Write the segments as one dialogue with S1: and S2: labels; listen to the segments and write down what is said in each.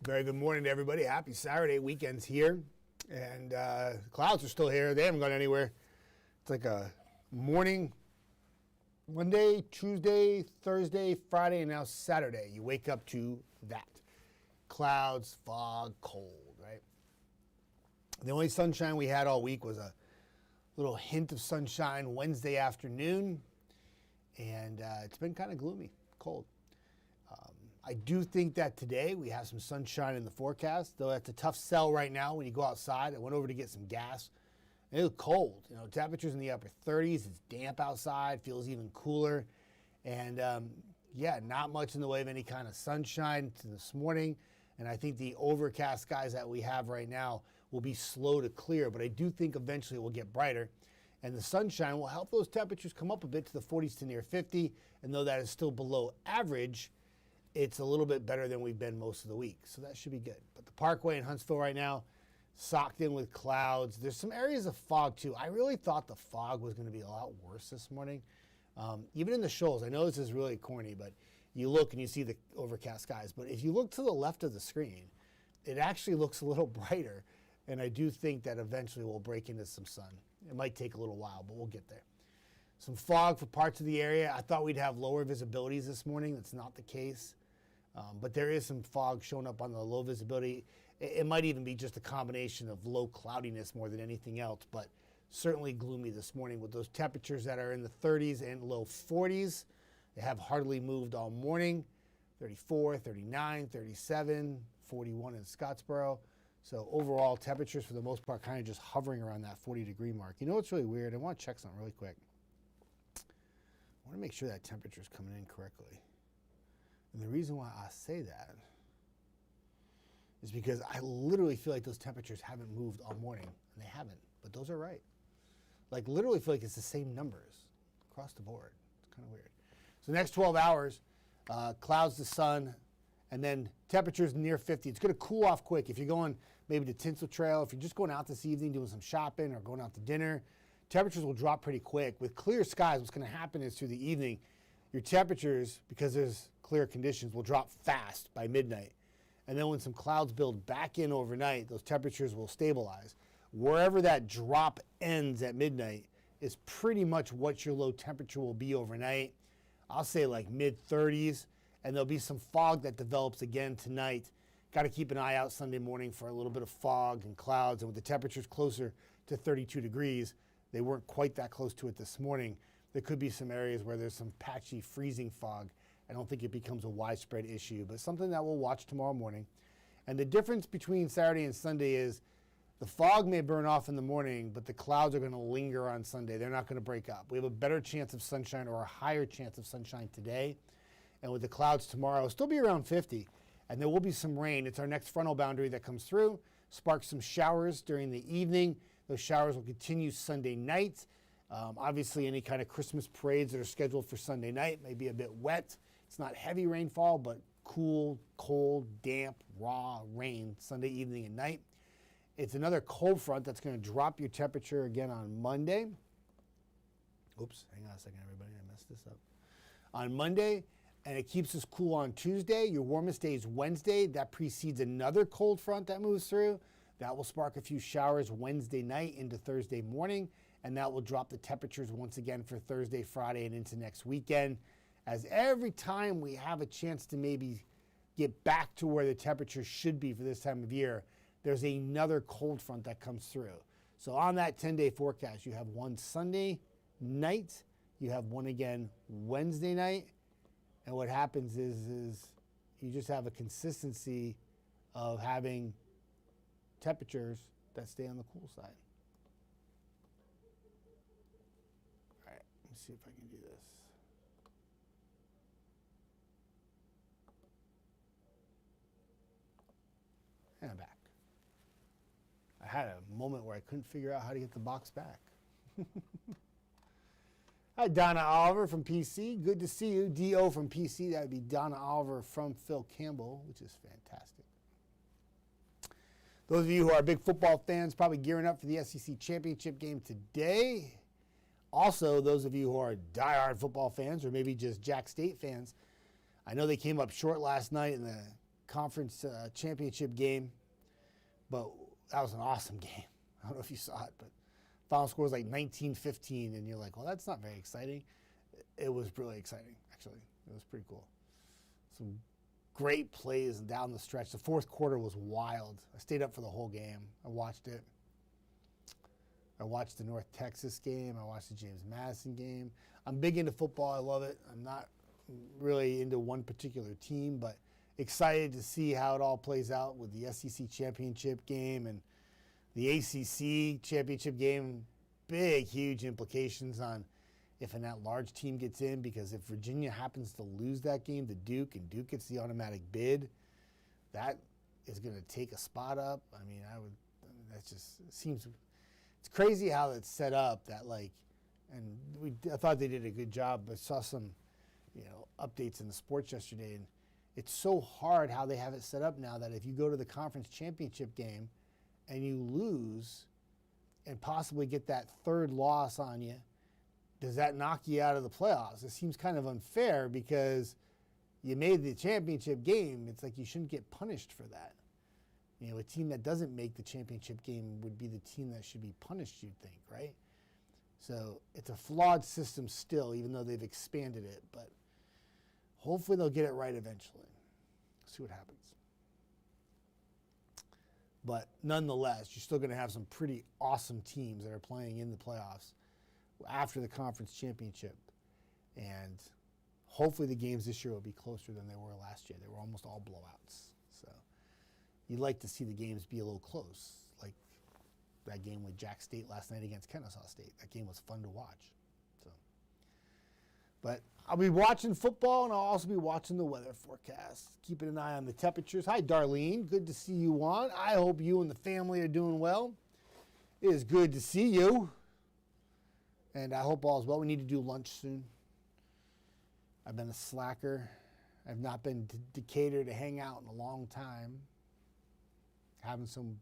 S1: Very good morning to everybody. Happy Saturday. Weekend's here. And clouds are still here. They haven't gone anywhere. It's like a morning, Monday, Tuesday, Thursday, Friday, and now Saturday. You wake up to that. Clouds, fog, cold, right? The only sunshine we had all week was a little hint of sunshine Wednesday afternoon. And it's been kind of gloomy, cold. I do think that today we have some sunshine in the forecast, though that's a tough sell right now when you go outside. I went over to get some gas. It was cold. You know, temperatures in the upper 30s. It's damp outside, feels even cooler. And yeah, not much in the way of any kind of sunshine this morning. And I think the overcast skies that we have right now will be slow to clear, but I do think eventually it will get brighter. And the sunshine will help those temperatures come up a bit to the 40s to near 50. And though that is still below average, it's a little bit better than we've been most of the week. So that should be good. But the Parkway in Huntsville right now, socked in with clouds. There's some areas of fog too. I really thought the fog was going to be a lot worse this morning. Even in the shoals, I know this is really corny, but you look and you see the overcast skies. But if you look to the left of the screen, it actually looks a little brighter. And I do think that eventually we'll break into some sun. It might take a little while, but we'll get there. Some fog for parts of the area. I thought we'd have lower visibilities this morning. That's not the case. But there is some fog showing up on the low visibility. It might even be just a combination of low cloudiness more than anything else, but certainly gloomy this morning with those temperatures that are in the 30s and low 40s. They have hardly moved all morning. 34, 39, 37, 41 in Scottsboro. So overall temperatures for the most part kind of just hovering around that 40-degree mark. You know what's really weird? I want to check something really quick. I want to make sure that temperature is coming in correctly. And the reason why I say that is because I literally feel like those temperatures haven't moved all morning, and they haven't, but those are right. Like literally feel like it's the same numbers across the board. It's kind of weird. So the next 12 hours, clouds to sun, and then temperatures near 50. It's going to cool off quick. If you're going maybe to Tinsel Trail, if you're just going out this evening doing some shopping or going out to dinner, temperatures will drop pretty quick. With clear skies, what's going to happen is through the evening, your temperatures, because there's clear conditions, will drop fast by midnight. And then when some clouds build back in overnight, those temperatures will stabilize. Wherever that drop ends at midnight is pretty much what your low temperature will be overnight. I'll say like mid-30s, and there'll be some fog that develops again tonight. Got to keep an eye out Sunday morning for a little bit of fog and clouds. And with the temperatures closer to 32 degrees, they weren't quite that close to it this morning. There could be some areas where there's some patchy freezing fog. I don't think it becomes a widespread issue, but something that we'll watch tomorrow morning. And the difference between Saturday and Sunday is the fog may burn off in the morning, but the clouds are going to linger on Sunday. They're not going to break up. We have a better chance of sunshine or a higher chance of sunshine today. And with the clouds tomorrow, it'll still be around 50. And there will be some rain. It's our next frontal boundary that comes through. Sparks some showers during the evening. Those showers will continue Sunday night. Obviously, any kind of Christmas parades that are scheduled for Sunday night may be a bit wet. It's not heavy rainfall, but cool, cold, damp, raw rain Sunday evening and night. It's another cold front that's going to drop your temperature again on Monday. Oops, hang on a second, everybody. I messed this up. On Monday, and it keeps us cool on Tuesday. Your warmest day is Wednesday. That precedes another cold front that moves through. That will spark a few showers Wednesday night into Thursday morning, and that will drop the temperatures once again for Thursday, Friday, and into next weekend. As every time we have a chance to maybe get back to where the temperature should be for this time of year, there's another cold front that comes through. So on that 10-day forecast, you have one Sunday night, you have one again Wednesday night, and what happens is you just have a consistency of having temperatures that stay on the cool side. All right, let me see if I can do this. And I'm back. I had a moment where I couldn't figure out how to get the box back. Hi, Donna Oliver from PC. Good to see you. D.O. from PC. That would be Donna Oliver from Phil Campbell, which is fantastic. Those of you who are big football fans probably gearing up for the SEC championship game today. Also, those of you who are diehard football fans or maybe just Jack State fans, I know they came up short last night in the conference championship game, but that was an awesome game. I don't know if you saw it, but final score was like 19-15, and you're like, well, that's not very exciting. It was really exciting, actually. It was pretty cool. Some great plays down the stretch. The fourth quarter was wild. I stayed up for the whole game. I watched it. I watched the North Texas game. I watched the James Madison game. I'm big into football. I love it. I'm not really into one particular team, but excited to see how it all plays out with the SEC championship game and the ACC championship game. Big, huge implications on if an at-large team gets in, because if Virginia happens to lose that game to Duke and Duke gets the automatic bid, that is going to take a spot up. I mean, that just seems, it's crazy how it's set up that I thought they did a good job, but saw some, updates in the sports yesterday, and it's so hard how they have it set up now that if you go to the conference championship game and you lose and possibly get that third loss on you, does that knock you out of the playoffs? It seems kind of unfair because you made the championship game. It's like you shouldn't get punished for that. A team that doesn't make the championship game would be the team that should be punished, you'd think, right? So it's a flawed system still, even though they've expanded it. But hopefully they'll get it right eventually. See what happens. But nonetheless, you're still going to have some pretty awesome teams that are playing in the playoffs after the conference championship. And hopefully the games this year will be closer than they were last year. They were almost all blowouts. So you'd like to see the games be a little close, like that game with Jack State last night against Kennesaw State. That game was fun to watch. But I'll be watching football, and I'll also be watching the weather forecast, keeping an eye on the temperatures. Hi, Darlene. Good to see you on. I hope you and the family are doing well. It is good to see you. And I hope all is well. We need to do lunch soon. I've been a slacker. I've not been to Decatur to hang out in a long time. Having some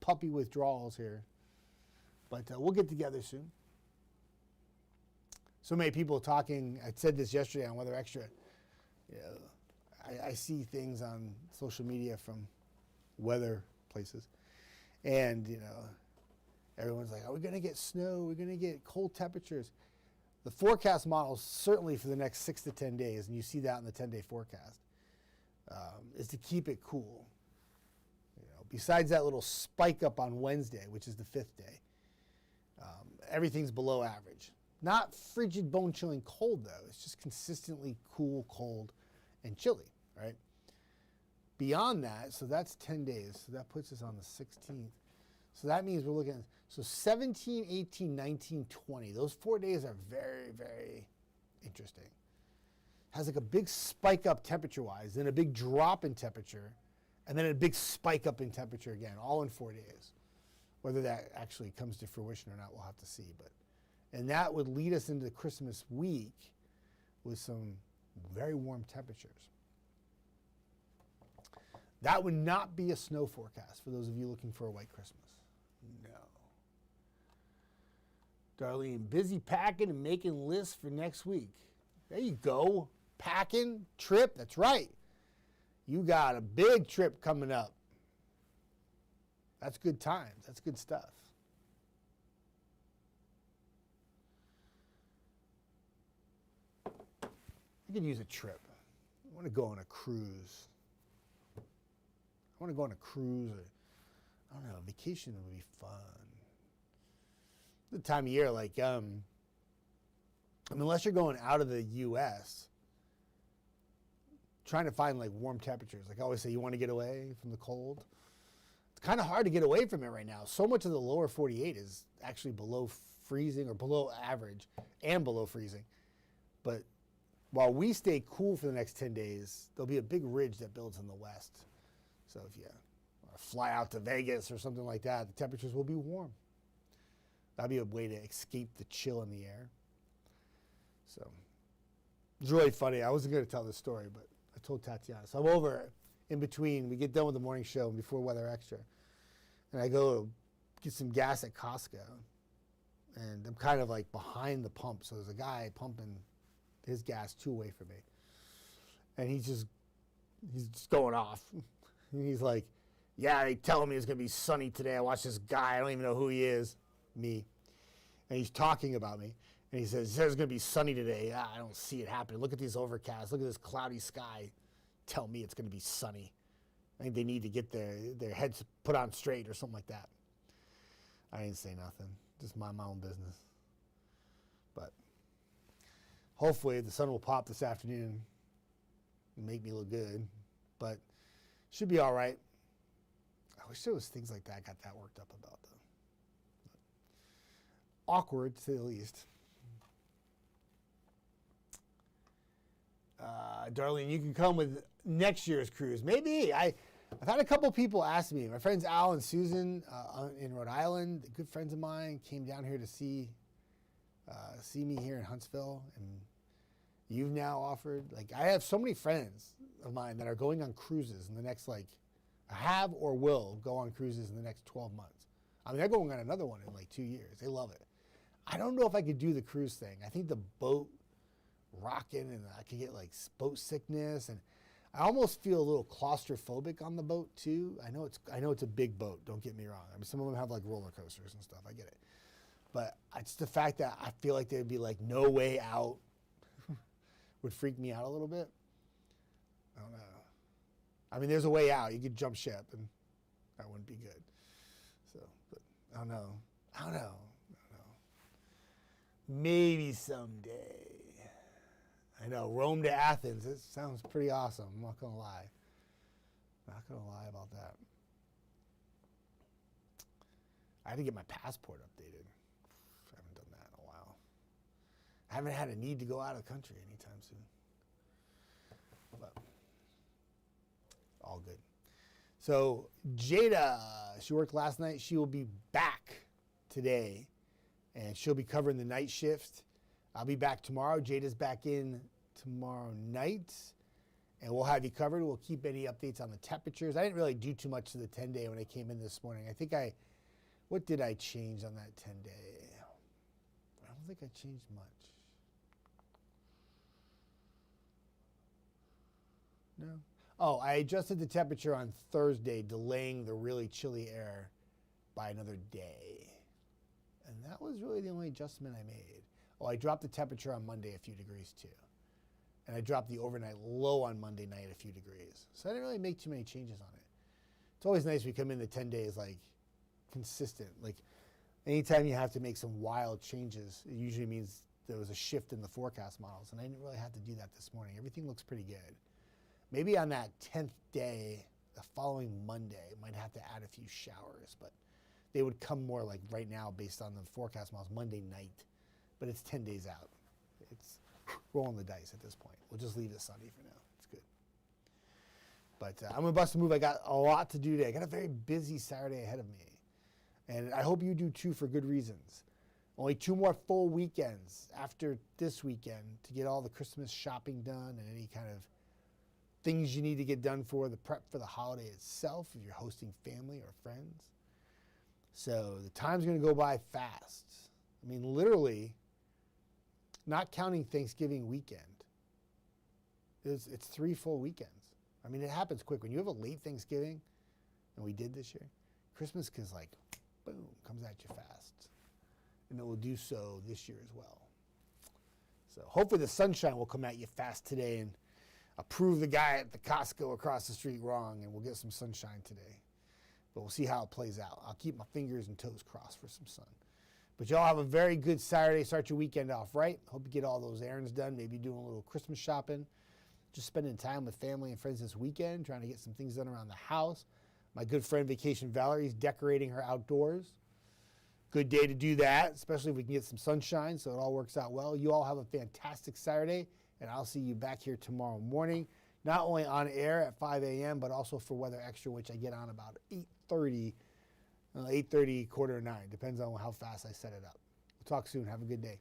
S1: puppy withdrawals here. But we'll get together soon. So many people talking. I said this yesterday on Weather Extra. I see things on social media from weather places. And, everyone's like, are we going to get snow? We're going to get cold temperatures. The forecast model, certainly for the next 6 to 10 days, and you see that in the 10-day forecast, is to keep it cool. Besides that little spike up on Wednesday, which is the 5th day, everything's below average. Not frigid, bone-chilling cold, though. It's just consistently cool, cold, and chilly, right? Beyond that, so that's 10 days. So that puts us on the 16th. So that means we're looking at, 17, 18, 19, 20. Those 4 days are very, very interesting. Has like a big spike up temperature-wise, then a big drop in temperature, and then a big spike up in temperature again, all in 4 days. Whether that actually comes to fruition or not, we'll have to see. And that would lead us into Christmas week with some very warm temperatures. That would not be a snow forecast for those of you looking for a white Christmas. No. Darlene, busy packing and making lists for next week. There you go. Packing, trip, that's right. You got a big trip coming up. That's good times. That's good stuff. I could use a trip. I want to go on a cruise. I want to go on a cruise. Or, I don't know, vacation would be fun. The time of year, unless you're going out of the U.S., trying to find warm temperatures. Like I always say, you want to get away from the cold. It's kind of hard to get away from it right now. So much of the lower 48 is actually below freezing or below average and below freezing. But while we stay cool for the next 10 days, there'll be a big ridge that builds in the west. So if you want to fly out to Vegas or something like that, the temperatures will be warm. That'd be a way to escape the chill in the air. So it's really funny. I wasn't going to tell this story, but I told Tatiana. So I'm over in between. We get done with the morning show and before Weather Extra. And I go get some gas at Costco. And I'm kind of behind the pump. So there's a guy pumping his gas 2 away from me. And he's just he's just going off. And he's like, yeah, they telling me it's going to be sunny today. I watched this guy. I don't even know who he is. Me. And he's talking about me. And he says it's going to be sunny today. I don't see it happening. Look at these overcasts. Look at this cloudy sky. Tell me it's going to be sunny. I think they need to get their heads put on straight or something like that. I didn't say nothing. Just mind my own business. But hopefully the sun will pop this afternoon and make me look good. But should be all right. I wish there was things like that I got that worked up about, though. Awkward, to say the least. Darlene, you can come with next year's cruise. Maybe. I've had a couple people ask me. My friends Al and Susan in Rhode Island, good friends of mine, came down here to see me here in Huntsville. And you've now offered. Like, I have so many friends of mine that are going on cruises in the next, like, have or will go on cruises in the next 12 months. I mean, they're going on another one in like 2 years. They love it. I don't know if I could do the cruise thing. I think the boat rocking and I could get like boat sickness, and I almost feel a little claustrophobic on the boat too. I know it's a big boat. Don't get me wrong. I mean, some of them have like roller coasters and stuff. I get it, but it's the fact that I feel like there'd be like no way out would freak me out a little bit. I don't know. I mean, there's a way out. You could jump ship, and that wouldn't be good. So, but I don't know. Maybe someday. I know, Rome to Athens. It sounds pretty awesome. I'm not going to lie. Not going to lie about that. I had to get my passport updated. I haven't done that in a while. I haven't had a need to go out of the country anytime soon. But all good. So Jada, she worked last night. She will be back today, and she'll be covering the night shift. I'll be back tomorrow. Jada's back in tomorrow night, and we'll have you covered. We'll keep any updates on the temperatures. I didn't really do too much to the 10-day when I came in this morning. I think what did I change on that 10-day? I don't think I changed much. No. Oh, I adjusted the temperature on Thursday, delaying the really chilly air by another day. And that was really the only adjustment I made. Oh, I dropped the temperature on Monday a few degrees too. And I dropped the overnight low on Monday night a few degrees. So I didn't really make too many changes on it. It's always nice when you come in the 10 days like consistent. Like anytime you have to make some wild changes, it usually means there was a shift in the forecast models. And I didn't really have to do that this morning. Everything looks pretty good. Maybe on that 10th day, the following Monday, I might have to add a few showers, but they would come more like right now based on the forecast models, Monday night. But it's 10 days out. It's rolling the dice at this point. We'll just leave it sunny for now. It's good. But I'm going to bust a move. I got a lot to do today. I got a very busy Saturday ahead of me. And I hope you do too for good reasons. Only 2 more full weekends after this weekend to get all the Christmas shopping done and any kind of things you need to get done for the prep for the holiday itself if you're hosting family or friends. So the time's going to go by fast. I mean, literally, not counting Thanksgiving weekend, it's 3 full weekends. I mean, it happens quick. When you have a late Thanksgiving, and we did this year, Christmas is like, boom, comes at you fast. And it will do so this year as well. So hopefully the sunshine will come at you fast today and prove the guy at the Costco across the street wrong, and we'll get some sunshine today. But we'll see how it plays out. I'll keep my fingers and toes crossed for some sun. But y'all have a very good Saturday. Start your weekend off right. Hope you get all those errands done. Maybe doing a little Christmas shopping. Just spending time with family and friends this weekend, trying to get some things done around the house. My good friend Vacation Valerie's decorating her outdoors. Good day to do that, especially if we can get some sunshine, so it all works out well. You all have a fantastic Saturday, and I'll see you back here tomorrow morning, not only on air at 5 a.m., but also for Weather Extra, which I get on about 8:30, 8:30, quarter to 9. Depends on how fast I set it up. We'll talk soon. Have a good day.